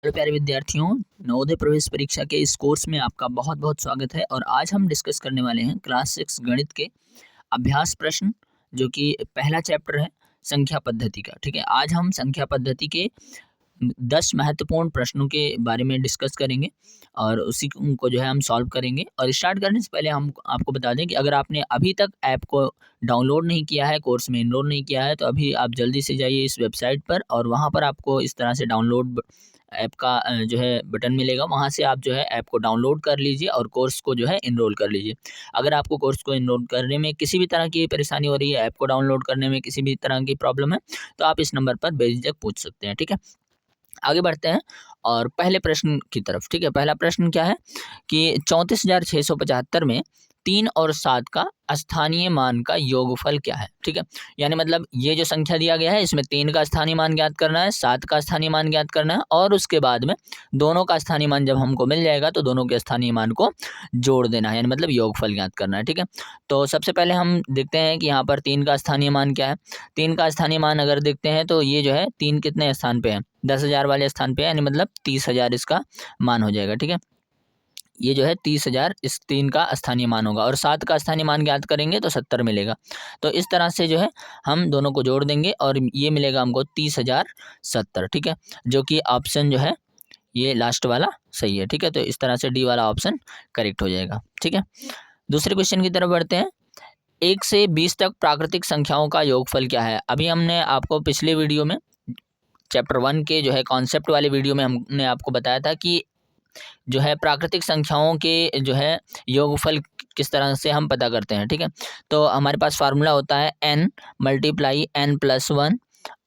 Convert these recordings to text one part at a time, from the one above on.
Hello प्यारे विद्यार्थियों, नवोदय प्रवेश परीक्षा के इस कोर्स में आपका बहुत बहुत स्वागत है। और आज हम डिस्कस करने वाले हैं क्लास 6 गणित के अभ्यास प्रश्न, जो कि पहला चैप्टर है संख्या पद्धति का। ठीक है, आज हम संख्या पद्धति के 10 महत्वपूर्ण प्रश्नों के बारे में डिस्कस करेंगे और उसी को जो है हम सॉल्व करेंगे। और स्टार्ट करने से पहले हम आपको बता दें कि अगर आपने अभी तक ऐप को डाउनलोड नहीं किया है, कोर्स में इनरोल नहीं किया है, तो अभी आप जल्दी से जाइए इस वेबसाइट पर और वहाँ पर आपको इस तरह से डाउनलोड ऐप का जो है बटन मिलेगा। वहाँ से आप जो है ऐप को डाउनलोड कर लीजिए और कोर्स को जो है इनरोल कर लीजिए। अगर आपको कोर्स को इनरोल करने में किसी भी तरह की परेशानी हो रही है, ऐप को डाउनलोड करने में किसी भी तरह की प्रॉब्लम है, तो आप इस नंबर पर बेझिझक पूछ सकते हैं। ठीक है, आगे बढ़ते हैं और पहले प्रश्न की तरफ। ठीक है, पहला प्रश्न क्या है कि 34,675 में 3 और 7 का स्थानीय मान का योगफल क्या है। ठीक है, यानी मतलब ये जो संख्या दिया गया है, इसमें 3 का स्थानीय मान ज्ञात करना है, 7 का स्थानीय मान ज्ञात करना है और उसके बाद में दोनों का स्थानीय मान जब हमको मिल जाएगा तो दोनों के स्थानीय मान को जोड़ देना है, यानी मतलब योगफल ज्ञात करना है। ठीक है, तो सबसे पहले हम देखते हैं कि यहाँ पर 3 का स्थानीय मान क्या है। 3 का स्थानीय मान अगर देखते हैं तो ये जो है 3 कितने स्थान पे है, 10,000 वाले स्थान पे है, यानी मतलब 30,000 इसका मान हो जाएगा। ठीक है, ये जो है 30,000 इस 3 का स्थानीय मान होगा और 7 का स्थानीय मान ज्ञात करेंगे तो 70 मिलेगा। तो इस तरह से जो है हम दोनों को जोड़ देंगे और ये मिलेगा हमको 30,070। ठीक है, जो कि ऑप्शन जो है ये लास्ट वाला सही है। ठीक है, तो इस तरह से डी वाला ऑप्शन करेक्ट हो जाएगा। ठीक है, दूसरे क्वेश्चन की तरफ बढ़ते हैं। 1 से 20 तक प्राकृतिक संख्याओं का योगफल क्या है। अभी हमने आपको पिछले वीडियो में चैप्टर 1 के जो है कॉन्सेप्ट वाले वीडियो में हमने आपको बताया था कि जो है प्राकृतिक संख्याओं के जो है योगफल किस तरह से हम पता करते हैं। ठीक है, तो हमारे पास फार्मूला होता है n मल्टीप्लाई n+1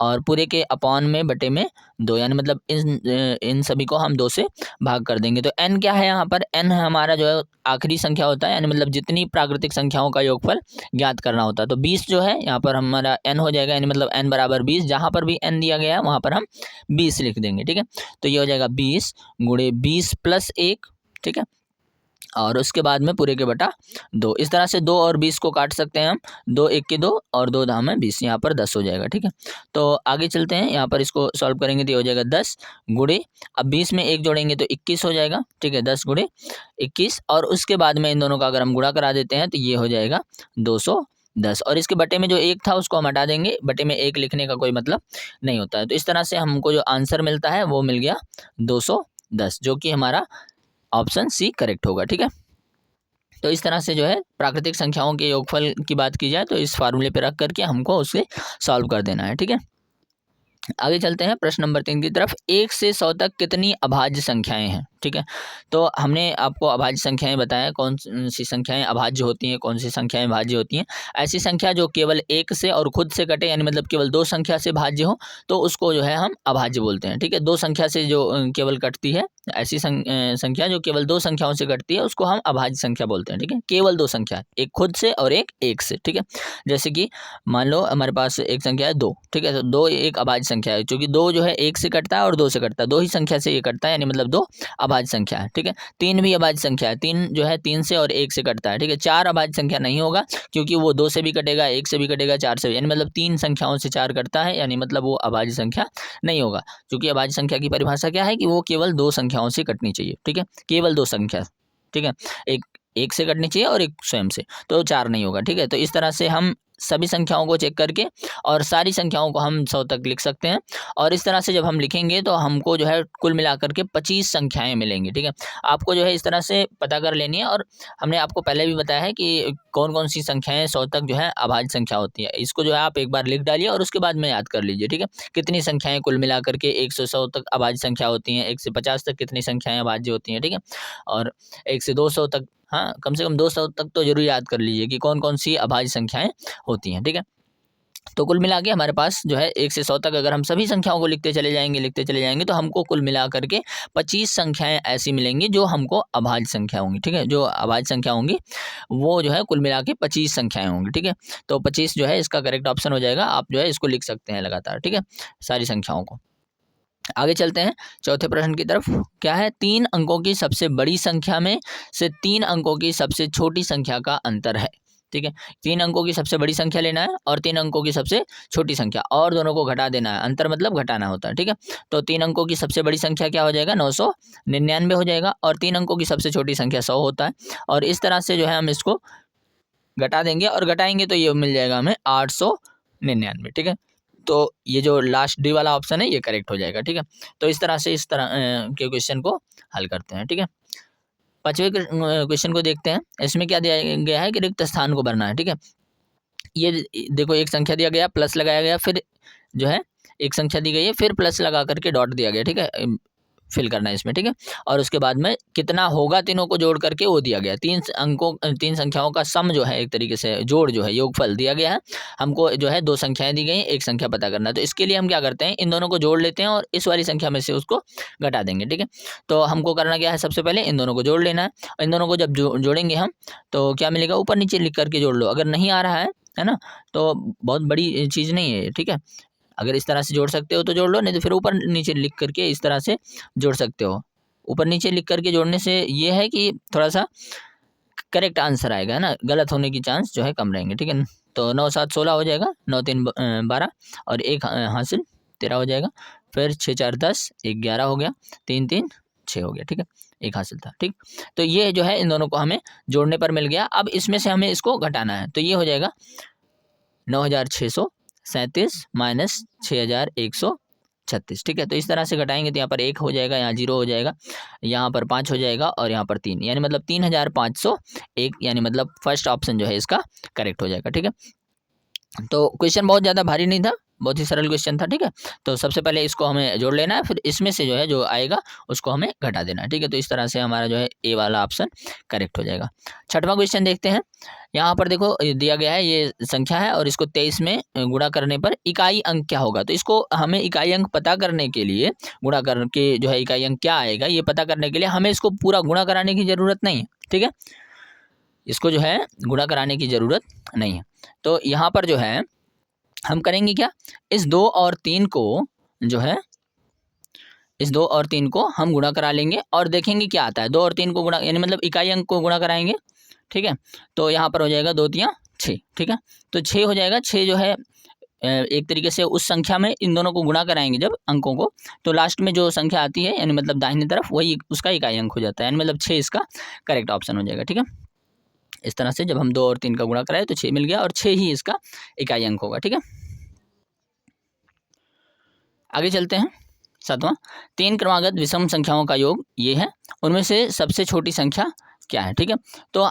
और पूरे के अपॉन में बटे में 2, यानी मतलब इन सभी को हम 2 से भाग कर देंगे। तो n क्या है, यहाँ पर n हमारा जो है आखिरी संख्या होता है, यानी मतलब जितनी प्राकृतिक संख्याओं का योगफल ज्ञात करना होता है। तो 20 जो है यहाँ पर हमारा n हो जाएगा, यानी मतलब n बराबर 20, जहाँ पर भी n दिया गया है वहाँ पर हम 20 लिख देंगे। ठीक है, तो ये हो जाएगा 20 गुणे 20+1। ठीक है, और उसके बाद में पूरे के बटा 2। इस तरह से 2 और 20 को काट सकते हैं हम, 2 1 के 2 और 2 धाम है 20, यहाँ पर 10 हो जाएगा। ठीक है, तो आगे चलते हैं, यहाँ पर इसको सॉल्व करेंगे तो ये हो जाएगा 10 गुणे, अब 20 में 1 जोड़ेंगे तो 21 हो जाएगा। ठीक है, 10 गुणे 21 और उसके बाद में इन दोनों का अगर हम गुणा करा देते हैं तो ये हो जाएगा 210 और इसके बटे में जो 1 था उसको हम हटा देंगे, बटे में 1 लिखने का कोई मतलब नहीं होता है। तो इस तरह से हमको जो आंसर मिलता है वो मिल गया 210, जो कि हमारा ऑप्शन सी करेक्ट होगा। ठीक है, तो इस तरह से जो है प्राकृतिक संख्याओं के योगफल की बात की जाए तो इस फार्मूले पे रख करके हमको उसे सॉल्व कर देना है। ठीक है, आगे चलते हैं प्रश्न नंबर 3 की तरफ। 1 से 100 तक कितनी अभाज्य संख्याएं हैं। ठीक है, तो हमने आपको अभाज्य संख्याएं बताया, कौन सी संख्याएं अभाज्य होती हैं, कौन सी संख्याएं भाज्य होती हैं। ऐसी संख्या जो केवल 1 से और खुद से कटे, यानी मतलब केवल 2 संख्या से भाज्य हो, तो उसको जो है हम अभाज्य बोलते हैं। ठीक है, 2 संख्या से जो केवल कटती है, ऐसी संख्या जो केवल 2 संख्याओं से कटती है उसको हम अभाज्य संख्या बोलते हैं। ठीक है, केवल 2 संख्या, एक खुद से और एक 1 से। ठीक है, जैसे कि मान लो हमारे पास एक संख्या है 2। ठीक है, तो 2 एक अभाज्य संख्या है, क्योंकि 2 जो है 1 से कटता है और 2 से कटता है, 2 ही संख्या से ये कटता है, यानी मतलब 2 अभाज्य संख्या है। ठीक है, 3 भी अभाज्य संख्या है, 3 जो है 3 से और 1 से कटता है। ठीक है, 4 अभाज्य संख्या नहीं होगा, क्योंकि वो 2 से भी कटेगा, 1 से भी कटेगा, 4 से भी, यानी मतलब 3 संख्याओं से 4 कटता है, यानी मतलब वो अभाज्य संख्या नहीं होगा। क्योंकि अभाज्य संख्या की परिभाषा क्या है कि वो केवल 2 संख्याओं से कटनी चाहिए। ठीक है, केवल 2 संख्या। ठीक है, एक से कटनी चाहिए और एक स्वयं से, तो 4 नहीं होगा। ठीक है, तो इस तरह से हम सभी संख्याओं को चेक करके और सारी संख्याओं को हम 100 तक लिख सकते हैं। और इस तरह से जब हम लिखेंगे तो हमको जो है कुल मिलाकर के 25 संख्याएं मिलेंगी। ठीक है, आपको जो है इस तरह से पता कर लेनी है। और हमने आपको पहले भी बताया है कि कौन कौन सी संख्याएं 100 तक जो है अभाज्य संख्या होती है। इसको जो है आप एक बार लिख डालिए और उसके बाद में याद कर लीजिए। ठीक है, कितनी संख्याएं कुल मिलाकर के 1 से 100 तक अभाज्य संख्या होती हैं, 1 से 50 तक कितनी संख्याएं अभाज्य होती हैं। ठीक है, और 1 से 200 तक, हाँ कम से कम 200 तक तो जरूर याद कर लीजिए कि कौन कौन सी अभाज्य संख्याएं होती हैं। ठीक है, तो कुल मिला के हमारे पास जो है 1 से 100 तक अगर हम सभी संख्याओं को लिखते चले जाएंगे तो हमको कुल मिला करके 25 संख्याएं ऐसी मिलेंगी जो हमको अभाज्य संख्या होंगी। ठीक है, जो अभाज्य संख्या होंगी वो जो है कुल मिला के 25 संख्याएं होंगी। ठीक है, तो 25 जो है इसका करेक्ट ऑप्शन हो जाएगा। आप जो है इसको लिख सकते हैं लगातार। ठीक है, सारी संख्याओं को। आगे चलते हैं चौथे प्रश्न की तरफ। क्या है, 3 अंकों की सबसे बड़ी संख्या में से 3 अंकों की सबसे छोटी संख्या का अंतर है। ठीक है। 3 अंकों की सबसे बड़ी संख्या लेना है और 3 अंकों की सबसे छोटी संख्या, और दोनों को घटा देना है। अंतर मतलब घटाना होता है, ठीक है। तो 3 अंकों की सबसे बड़ी संख्या क्या हो जाएगा, 999 हो जाएगा, और 3 अंकों की सबसे छोटी संख्या 100 होता है। और इस तरह से जो है हम इसको घटा देंगे और घटाएंगे तो ये मिल जाएगा हमें 899, ठीक है। तो ये जो लास्ट डी वाला ऑप्शन है ये करेक्ट हो जाएगा, ठीक है। तो इस तरह से इस तरह के क्वेश्चन को हल करते हैं, ठीक है। 5वें क्वेश्चन को देखते हैं। इसमें क्या दिया गया है कि रिक्त स्थान को भरना है, ठीक है। ये देखो एक संख्या दिया गया, प्लस लगाया गया, फिर जो है एक संख्या दी गई है, फिर प्लस लगा करके डॉट दिया गया, ठीक है। फिल करना है इसमें, ठीक है। और उसके बाद में कितना होगा तीनों को जोड़ करके वो दिया गया। 3 संख्याओं का सम जो है, एक तरीके से जोड़ जो है, योगफल दिया गया है। हमको जो है 2 संख्याएं दी गई हैं, एक संख्या पता करना है। तो इसके लिए हम क्या करते हैं, इन दोनों को जोड़ लेते हैं और इस वाली संख्या में से उसको घटा देंगे, ठीक है। तो हमको करना क्या है, सबसे पहले इन दोनों को जोड़ लेना है। इन दोनों को जब जोड़ेंगे हम तो क्या मिलेगा, ऊपर नीचे लिख करके जोड़ लो। अगर नहीं आ रहा है ना, तो बहुत बड़ी चीज़ नहीं है, ठीक है। अगर इस तरह से जोड़ सकते हो तो जोड़ लो, नहीं तो फिर ऊपर नीचे लिख करके इस तरह से जोड़ सकते हो। ऊपर नीचे लिख करके जोड़ने से ये है कि थोड़ा सा करेक्ट आंसर आएगा, है ना, गलत होने की चांस जो है कम रहेंगे, ठीक है। तो 9 7 16 हो जाएगा, 9 3 12 और 1 हासिल 13 हो जाएगा। फिर 6 4 10, 1 11 हो गया, 3 3 6 हो गया, ठीक है। 1 हासिल था, ठीक। तो ये जो है इन दोनों को हमें जोड़ने पर मिल गया। अब इसमें से हमें इसको घटाना है, तो ये हो जाएगा 9637 माइनस 6136, ठीक है। तो इस तरह से घटाएंगे तो यहाँ पर 1 हो जाएगा, यहाँ 0 हो जाएगा, यहाँ पर 5 हो जाएगा और यहाँ पर 3, यानी मतलब 3501, यानी मतलब फर्स्ट ऑप्शन जो है इसका करेक्ट हो जाएगा, ठीक है। तो क्वेश्चन बहुत ज़्यादा भारी नहीं था, बहुत ही सरल क्वेश्चन था, ठीक है। तो सबसे पहले इसको हमें जोड़ लेना है, फिर इसमें से जो है जो आएगा उसको हमें घटा देना है, ठीक है। तो इस तरह से हमारा जो है ए वाला ऑप्शन करेक्ट हो जाएगा। 6वां क्वेश्चन देखते हैं। यहाँ पर देखो दिया गया है, ये संख्या है और इसको 23 में गुणा करने पर इकाई अंक क्या होगा। तो इसको हमें इकाई अंक पता करने के लिए, गुणा करके जो है इकाई अंक क्या आएगा ये पता करने के लिए हमें इसको पूरा गुणा कराने की ज़रूरत नहीं है, ठीक है। इसको जो है गुणा कराने की ज़रूरत नहीं है। तो यहाँ पर जो है हम करेंगे क्या, इस 2 और 3 को जो है, इस 2 और 3 को हम गुणा करा लेंगे और देखेंगे क्या आता है। 2 और 3 को गुणा, यानी मतलब इकाई अंक को गुणा कराएंगे, ठीक है। तो यहाँ पर हो जाएगा 2 3 6, ठीक है। तो 6 हो जाएगा। 6 जो है एक तरीके से उस संख्या में इन दोनों को गुणा कराएंगे जब अंकों को, तो लास्ट में जो संख्या आती है यानी मतलब दाहिनी तरफ, वही उसका इकाई अंक हो जाता है, यानी मतलब 6 इसका करेक्ट ऑप्शन हो जाएगा, ठीक है। इस तरह से जब हम 2 और 3 का गुणा कराए तो 6 मिल गया और 6 ही इसका इकाई अंक होगा, ठीक है। आगे चलते हैं। 7वां, 3 क्रमागत विषम संख्याओं का योग ये है, उनमें से सबसे छोटी संख्या क्या है, ठीक है। तो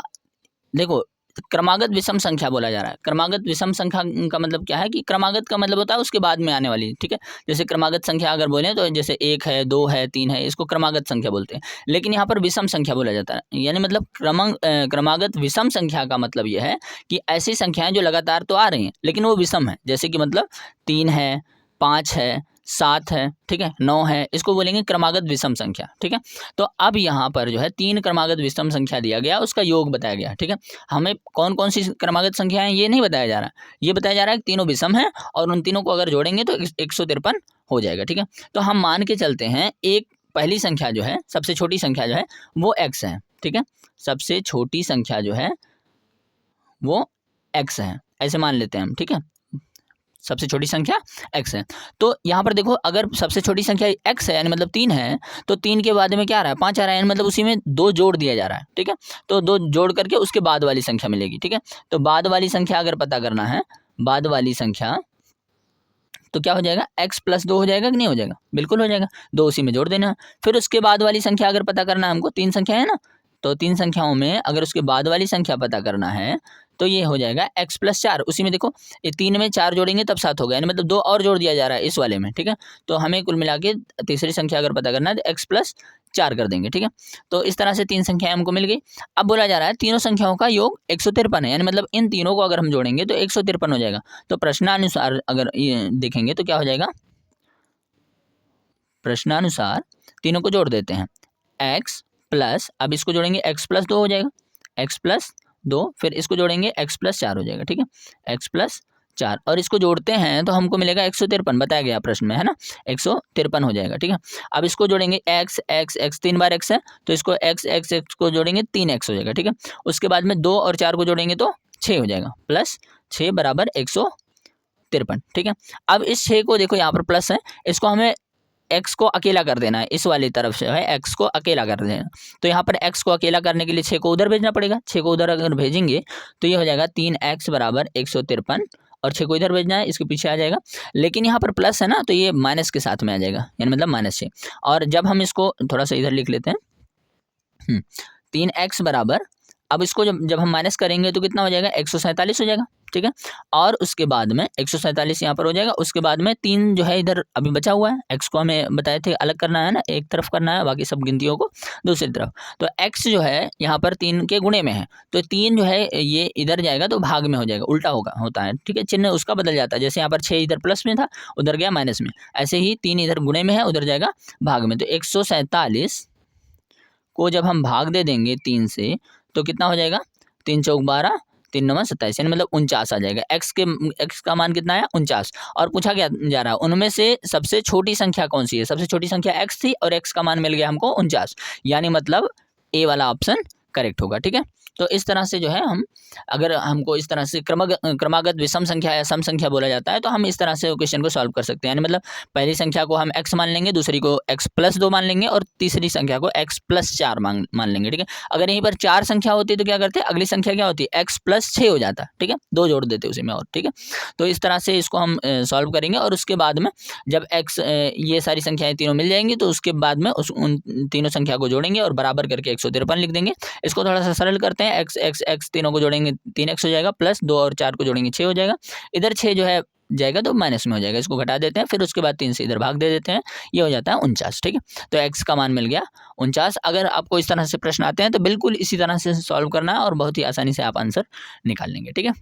देखो क्रमागत विषम संख्या बोला जा रहा है। क्रमागत विषम संख्या का मतलब क्या है कि क्रमागत का मतलब होता है उसके बाद में आने वाली, ठीक है। जैसे क्रमागत संख्या अगर बोलें तो जैसे 1 है, 2 है, 3 है, इसको क्रमागत संख्या बोलते हैं। लेकिन यहाँ पर विषम संख्या बोला जाता है, यानी मतलब क्रमागत विषम संख्या का मतलब यह है कि ऐसी संख्याएं जो लगातार तो आ रही हैं लेकिन वो विषम है। जैसे कि मतलब 3 है, 5 है, 7 है, ठीक है, 9 है, इसको बोलेंगे क्रमागत विषम संख्या, ठीक है। तो अब यहाँ पर जो है 3 क्रमागत विषम संख्या दिया गया, उसका योग बताया गया, ठीक है। हमें कौन कौन सी क्रमागत संख्या है ये नहीं बताया जा रहा, ये बताया जा रहा है कि तीनों विषम है और उन तीनों को अगर जोड़ेंगे तो 153 हो जाएगा, ठीक है। तो हम मान के चलते हैं एक पहली संख्या जो है, सबसे छोटी संख्या जो है वो x है, ठीक है। सबसे छोटी संख्या जो है वो x है, ऐसे मान लेते हैं हम, ठीक है। सबसे छोटी संख्या x है। तो यहाँ पर देखो अगर सबसे छोटी संख्या x है यानी मतलब 3 है, तो 3 के बाद में क्या आ रहा है, 5 आ रहा है, यानी मतलब उसी में 2 जोड़ दिया जा रहा है, ठीक है। तो 2 जोड़ करके उसके बाद वाली संख्या मिलेगी, ठीक है। तो बाद वाली संख्या अगर पता करना है, बाद वाली संख्या तो क्या हो जाएगा, x + 2 हो जाएगा कि नहीं हो जाएगा, बिल्कुल हो जाएगा। 2 उसी में जोड़ देना। फिर उसके बाद वाली संख्या अगर पता करना है हमको, 3 संख्या है ना, तो 3 संख्याओं में अगर उसके बाद वाली संख्या पता करना है तो ये हो जाएगा x + 4। उसी में देखो ये 3 में 4 जोड़ेंगे तब 7 होगा, यानी मतलब 2 और जोड़ दिया जा रहा है इस वाले में, ठीक है। तो हमें कुल मिला के तीसरी संख्या अगर पता करना है तो x + 4 कर देंगे, ठीक है। तो इस तरह से 3 संख्याएं हमको मिल गई। अब बोला जा रहा है तीनों संख्याओं का योग 153 है, यानी मतलब इन तीनों को अगर हम जोड़ेंगे तो 153 हो जाएगा। तो प्रश्नानुसार अगर ये देखेंगे तो क्या हो जाएगा, प्रश्नानुसार तीनों को जोड़ देते हैं, x प्लस, अब इसको जोड़ेंगे x + 2 हो जाएगा, x + 2, फिर इसको जोड़ेंगे x + 4 हो जाएगा, ठीक है, x + 4 और इसको जोड़ते हैं तो हमको मिलेगा 153, बताया गया प्रश्न में, है ना, 153 हो जाएगा, ठीक है। अब इसको जोड़ेंगे x x x, 3 बार x है तो इसको x x x को जोड़ेंगे 3x हो जाएगा, ठीक है। उसके बाद में 2 और 4 को जोड़ेंगे तो 6 हो जाएगा, प्लस 6 बराबर 153, ठीक है। अब इस 6 को देखो यहाँ पर प्लस है, इसको हमें x को अकेला कर देना है, इस वाली तरफ से है x को अकेला कर देना। तो यहाँ पर x को अकेला करने के लिए 6 को उधर भेजना पड़ेगा, 6 को उधर अगर भेजेंगे तो ये हो जाएगा 3x बराबर 153, और 6 को इधर भेजना है, इसके पीछे आ जाएगा। लेकिन यहाँ पर प्लस है ना, तो ये माइनस के साथ में आ जाएगा, यानी मतलब -6। और जब हम इसको थोड़ा सा इधर लिख लेते हैं, 3x बराबर, अब इसको जब हम माइनस करेंगे तो कितना हो जाएगा, 147 हो जाएगा, ठीक है। और उसके बाद में 147 यहाँ पर हो जाएगा, उसके बाद में 3 जो है इधर अभी बचा हुआ है, x को हमें बताए थे अलग करना है ना, एक तरफ करना है, बाकी सब गिनतियों को दूसरी तरफ। तो x जो है यहाँ पर 3 के गुणे में है, तो 3 जो है ये इधर जाएगा तो भाग में हो जाएगा, उल्टा होता है, ठीक है, चिन्ह उसका बदल जाता है। जैसे यहाँ पर 6 इधर प्लस में था, उधर गया माइनस में, ऐसे ही 3 इधर गुणे में है, उधर जाएगा भाग में। तो 147 को जब हम भाग दे देंगे 3 से तो कितना हो जाएगा, 3 चौक 12, 3 9 27, यानी मतलब 49 आ जाएगा। x का मान कितना है, 49। और पूछा क्या जा रहा है, उनमें से सबसे छोटी संख्या कौन सी है, सबसे छोटी संख्या x थी, और x का मान मिल गया हमको 49, यानी मतलब ए वाला ऑप्शन करेक्ट होगा, ठीक है। तो इस तरह से जो है हम, अगर हमको इस तरह से क्रमागत विषम संख्या या सम संख्या बोला जाता है, तो हम इस तरह से क्वेश्चन को सॉल्व कर सकते हैं। यानी मतलब पहली संख्या को हम x मान लेंगे, दूसरी को x प्लस 2 मान लेंगे, और तीसरी संख्या को x प्लस 4 मान लेंगे, ठीक है। अगर यहीं पर 4 संख्या होती तो क्या करते, अगली संख्या क्या होती, x प्लस 6 हो जाता, ठीक है, 2 जोड़ देते उसी में, और ठीक है। तो इस तरह से इसको हम सॉल्व करेंगे, और उसके बाद में जब x ये सारी संख्याएं तीनों मिल जाएंगी, तो उसके बाद में उन तीनों संख्या को जोड़ेंगे और बराबर करके 153 लिख देंगे। इसको थोड़ा सा सरल करते हैं, x तीनों को जोड़ेंगे 3x हो जाएगा, प्लस 2 और 4 को जोड़ेंगे 6 हो जाएगा, इधर 6 जो है जाएगा तो माइनस में हो जाएगा, इसको घटा देते हैं, फिर उसके बाद 3 से इधर भाग दे देते हैं, ये हो जाता है 49, ठीक है। तो x का मान मिल गया 49। अगर आपको इस तरह से प्रश्न आते हैं तो बिल्कुल इसी तरह से सॉल्व करना है, और बहुत ही आसानी से आप आंसर निकाल लेंगे, ठीक है।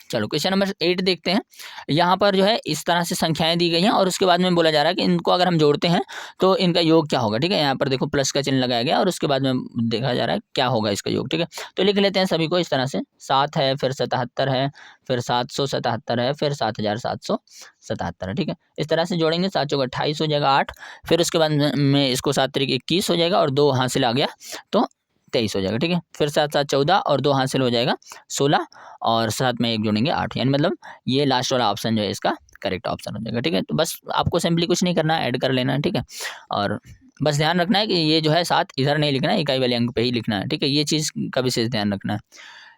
चलो क्वेश्चन नंबर 8 देखते हैं। यहाँ पर जो है इस तरह से संख्याएं दी गई हैं, और उसके बाद में बोला जा रहा है कि इनको अगर हम जोड़ते हैं तो इनका योग क्या होगा, ठीक है। यहाँ पर देखो प्लस का चिन्ह लगाया गया, और उसके बाद में देखा जा रहा है क्या होगा इसका योग, ठीक है। तो लिख लेते हैं सभी को इस तरह से, 7 है, फिर 77 है, फिर 777 है, फिर 7777 है, ठीक है। इस तरह से जोड़ेंगे, 7 चौक 28 हो जाएगा 8, फिर उसके बाद में इसको 7 तरीके 21 हो जाएगा, और 2 हासिल आ गया तो 23 हो जाएगा, ठीक है। फिर 7 7 14, और 2 हासिल हो जाएगा 16, और साथ में 1 जोड़ेंगे 8, यानी मतलब ये लास्ट वाला ऑप्शन जो है इसका करेक्ट ऑप्शन हो जाएगा, ठीक है। तो बस आपको सिंपली कुछ नहीं करना है, ऐड कर लेना है, ठीक है। और बस ध्यान रखना है कि ये जो है 7 इधर नहीं लिखना है, इकाई वाले अंक पे ही लिखना है, ठीक है। ये चीज़ का विशेष ध्यान रखना है।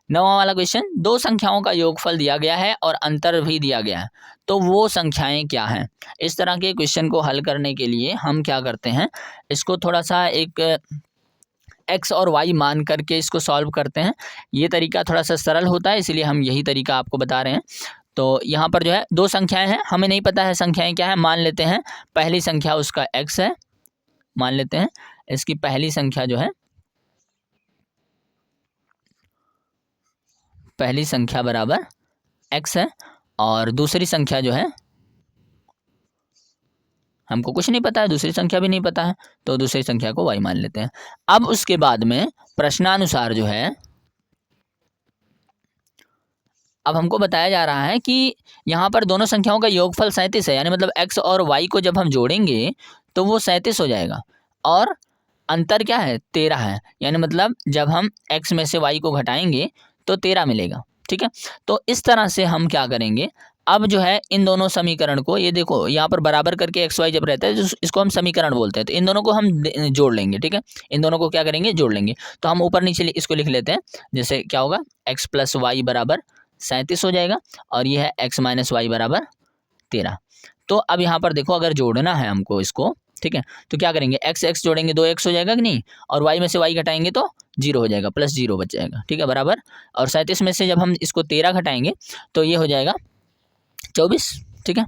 9वां वाला क्वेश्चन, 2 संख्याओं का योगफल दिया गया है और अंतर भी दिया गया है, तो वो संख्याएं क्या हैं। इस तरह के क्वेश्चन को हल करने के लिए हम क्या करते हैं, इसको थोड़ा सा एक x और y मान करके इसको सॉल्व करते हैं। ये तरीका थोड़ा सा सरल होता है, इसलिए हम यही तरीका आपको बता रहे हैं। तो यहाँ पर जो है 2 संख्याएं हैं, हमें नहीं पता है संख्याएं क्या है, मान लेते हैं पहली संख्या उसका x है, मान लेते हैं इसकी पहली संख्या जो है, पहली संख्या बराबर x है, और दूसरी संख्या जो है हमको कुछ नहीं पता है, दूसरी संख्या भी नहीं पता है, तो दूसरी संख्या को y मान लेते हैं। अब उसके बाद में प्रश्नानुसार जो है, अब हमको बताया जा रहा है कि यहाँ पर दोनों संख्याओं का योगफल 37 है, यानी मतलब x और y को जब हम जोड़ेंगे तो वो 37 हो जाएगा, और अंतर क्या है, 13 है, यानी मतलब जब हम x में से y को घटाएंगे तो 13 मिलेगा, ठीक है। तो इस तरह से हम क्या करेंगे, अब जो है इन दोनों समीकरण को, ये देखो यहाँ पर बराबर करके x y जब रहता है तो इसको हम समीकरण बोलते हैं, तो इन दोनों को हम जोड़ लेंगे, ठीक है। इन दोनों को क्या करेंगे, जोड़ लेंगे। तो हम ऊपर नीचे इसको लिख लेते हैं, जैसे क्या होगा, x प्लस वाई बराबर 37 हो जाएगा, और ये है x माइनस वाई बराबर 13। तो अब यहाँ पर देखो अगर जोड़ना है हमको इसको, ठीक है, तो क्या करेंगे, x जोड़ेंगे 2x हो जाएगा कि नहीं, और y में से y घटाएंगे तो 0 हो जाएगा, प्लस 0 बच जाएगा, ठीक है, बराबर। और 37 में से जब हम इसको 13 घटाएंगे तो ये हो जाएगा 24, ठीक है।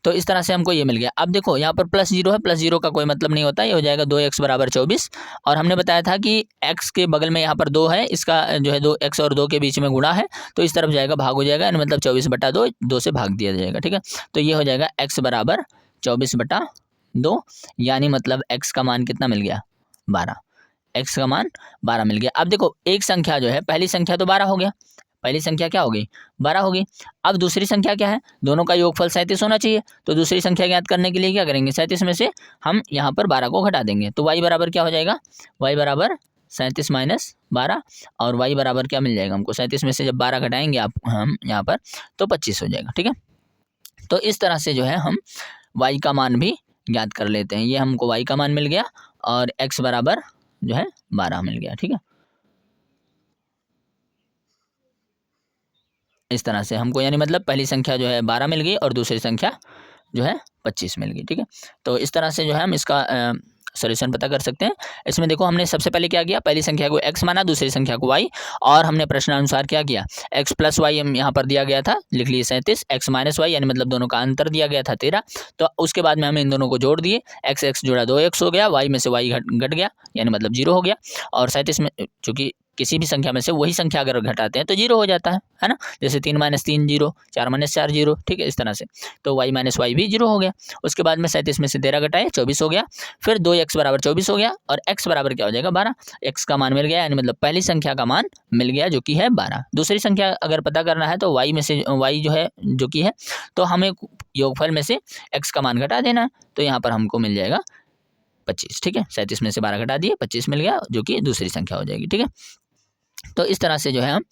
तो इस तरह से हमको ये मिल गया। अब देखो यहाँ पर प्लस 0 है, प्लस 0 का कोई मतलब नहीं होता, ये हो जाएगा 2x बराबर 24, और हमने बताया था कि x के बगल में यहाँ पर 2 है, इसका जो है 2x और 2 के बीच में गुणा है, तो इस तरफ जाएगा, भाग हो जाएगा, यानी मतलब 24/2, 2 से भाग दिया जाएगा, ठीक है। तो ये हो जाएगा x बराबर 24/2, यानी मतलब x का मान कितना मिल गया, 12, x का मान 12 मिल गया। अब देखो एक संख्या जो है, पहली संख्या तो 12 हो गया, पहली संख्या क्या हो गई, 12 हो गई। अब दूसरी संख्या क्या है, दोनों का योगफल 37 होना चाहिए, तो दूसरी संख्या ज्ञात करने के लिए क्या करेंगे, 37 में से हम यहाँ पर 12 को घटा देंगे, तो y बराबर क्या हो जाएगा, y बराबर 37 माइनस 12 और y बराबर क्या मिल जाएगा हमको, 37 में से जब 12 घटाएंगे आप हम यहाँ पर तो 25 हो जाएगा। ठीक है, तो इस तरह से जो है हम y का मान भी ज्ञात कर लेते हैं। ये हमको y का मान मिल गया और x बराबर जो है 12 मिल गया। ठीक है, इस तरह से हमको यानी मतलब पहली संख्या जो है 12 मिल गई और दूसरी संख्या जो है 25 मिल गई। ठीक है, तो इस तरह से जो है हम इसका सॉल्यूशन पता कर सकते हैं। इसमें देखो हमने सबसे पहले क्या किया, पहली संख्या को x माना, दूसरी संख्या को y, और हमने प्रश्नानुसार क्या किया, x प्लस वाई हम यहाँ पर दिया गया था, लिख लिए 37, x माइनस वाई यानी मतलब दोनों का अंतर दिया गया था 13। तो उसके बाद में हमने इन दोनों को जोड़ दिए, x x जोड़ा 2x हो गया, y में से y घट गया यानी मतलब 0 हो गया, और 37 में चूँकि किसी भी संख्या में से वही संख्या अगर घटाते हैं तो 0 हो जाता है ना, जैसे 3 माइनस 3 0, 4 माइनस 4 0। ठीक है, इस तरह से तो y माइनस वाई भी 0 हो गया। उसके बाद में 37 में से 13 घटाए 24 हो गया, फिर 2x बराबर 24 हो गया और x बराबर क्या हो जाएगा 12। x का मान मिल गया यानी मतलब पहली संख्या का मान मिल गया जो कि है 12। दूसरी संख्या अगर पता करना है तो y में से y जो है जो कि है तो हमें योगफल में से x का मान घटा देना है, तो यहाँ पर हमको मिल जाएगा 25। ठीक है, 37 में से 12 घटा दिए 25 मिल गया जो कि दूसरी संख्या हो जाएगी। ठीक है, तो इस तरह से जो है हम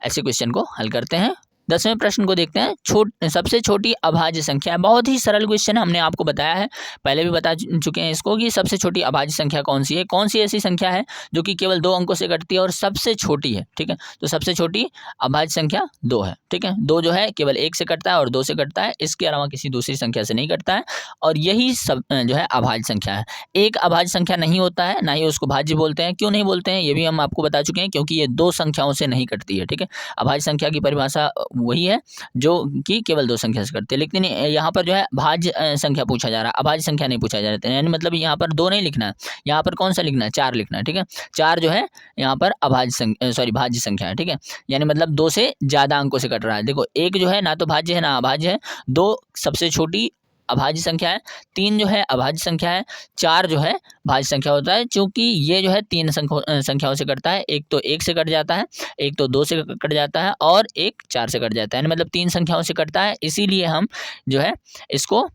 ऐसे क्वेश्चन को हल करते हैं। 10वें प्रश्न को देखते हैं। सबसे छोटी अभाज्य संख्या, बहुत ही सरल क्वेश्चन है, हमने आपको बताया है, पहले भी बता चुके हैं इसको कि सबसे छोटी अभाज्य संख्या कौन सी है, कौन सी ऐसी संख्या है जो कि केवल 2 अंकों से कटती है और सबसे छोटी है। ठीक है, तो सबसे छोटी अभाज्य संख्या 2 है। ठीक है, 2 जो है केवल 1 से कटता है और 2 से कटता है, इसके अलावा किसी दूसरी संख्या से नहीं कटता है, और यही सब जो है अभाज्य संख्या है। एक अभाज्य संख्या नहीं होता है, ना ही उसको भाज्य बोलते हैं। क्यों नहीं बोलते हैं ये भी हम आपको बता चुके हैं, क्योंकि ये 2 संख्याओं से नहीं कटती है। ठीक है, अभाज्य संख्या की परिभाषा वही है जो कि केवल 2 संख्या से करते हैं, लेकिन यहाँ पर जो है भाज्य संख्या पूछा जा रहा है, अभाज्य संख्या नहीं पूछा जा रहा है, यानी मतलब यहाँ पर 2 नहीं लिखना है, यहाँ पर कौन सा लिखना है, 4 लिखना है। ठीक है, 4 जो है यहाँ पर भाज्य संख्या है। ठीक है, यानी मतलब 2 से ज़्यादा अंकों से कट रहा है। देखो 1 जो है ना तो भाज्य है ना अभाज्य है, 2 सबसे छोटी अभाज्य संख्या है, 3 जो है अभाज्य संख्या है, 4 जो है भाज्य संख्या होता है, क्योंकि ये जो है 3 संख्याओं से कटता है। एक तो 1 से कट जाता है, एक तो 2 से कट जाता है और एक 4 से कट जाता है, मतलब 3 संख्याओं से कटता है, इसीलिए हम जो है इसको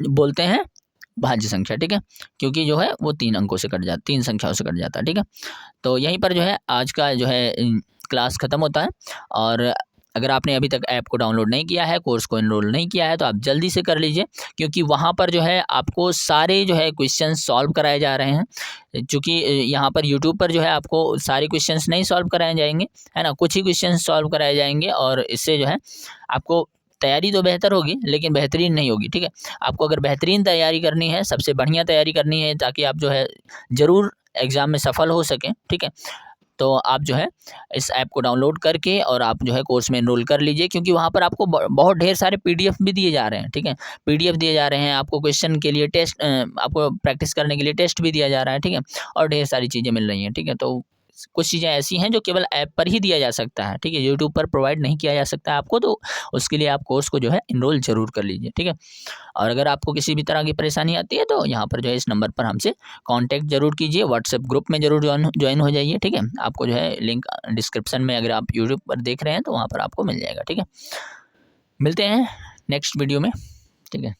बोलते हैं भाज्य संख्या। ठीक है, क्योंकि जो है वो 3 अंकों से कट जाता, 3 संख्याओं से कट जाता है। ठीक है, तो यहीं पर जो है आज का जो है क्लास ख़त्म होता है। और अगर आपने अभी तक ऐप को डाउनलोड नहीं किया है, कोर्स को एनरोल नहीं किया है, तो आप जल्दी से कर लीजिए, क्योंकि वहाँ पर जो है आपको सारे जो है क्वेश्चन सॉल्व कराए जा रहे हैं। चूँकि यहाँ पर यूट्यूब पर जो है आपको सारे क्वेश्चंस नहीं सॉल्व कराए जाएंगे, है ना, कुछ ही क्वेश्चन सॉल्व कराए जाएंगे, और इससे जो है आपको तैयारी तो बेहतर होगी लेकिन बेहतरीन नहीं होगी। ठीक है, आपको अगर बेहतरीन तैयारी करनी है, सबसे बढ़िया तैयारी करनी है, ताकि आप जो है ज़रूर एग्ज़ाम में सफल हो सकें, ठीक है, तो आप जो है इस ऐप को डाउनलोड करके और आप जो है कोर्स में एनरोल कर लीजिए, क्योंकि वहाँ पर आपको बहुत ढेर सारे पीडीएफ भी दिए जा रहे हैं। ठीक है, पीडीएफ दिए जा रहे हैं, आपको क्वेश्चन के लिए टेस्ट, आपको प्रैक्टिस करने के लिए टेस्ट भी दिया जा रहा है। ठीक है, और ढेर सारी चीज़ें मिल रही हैं। ठीक है, तो कुछ चीज़ें ऐसी हैं जो केवल ऐप पर ही दिया जा सकता है। ठीक है, यूट्यूब पर प्रोवाइड नहीं किया जा सकता है आपको, तो उसके लिए आप कोर्स को जो है एनरोल ज़रूर कर लीजिए। ठीक है, और अगर आपको किसी भी तरह की परेशानी आती है तो यहाँ पर जो है इस नंबर पर हमसे कांटेक्ट जरूर कीजिए, व्हाट्सएप ग्रुप में ज़रूर ज्वाइन हो जाइए। ठीक है, आपको जो है लिंक डिस्क्रिप्शन में, अगर आप यूट्यूब पर देख रहे हैं तो वहाँ पर आपको मिल जाएगा। ठीक है, मिलते हैं नेक्स्ट वीडियो में। ठीक है।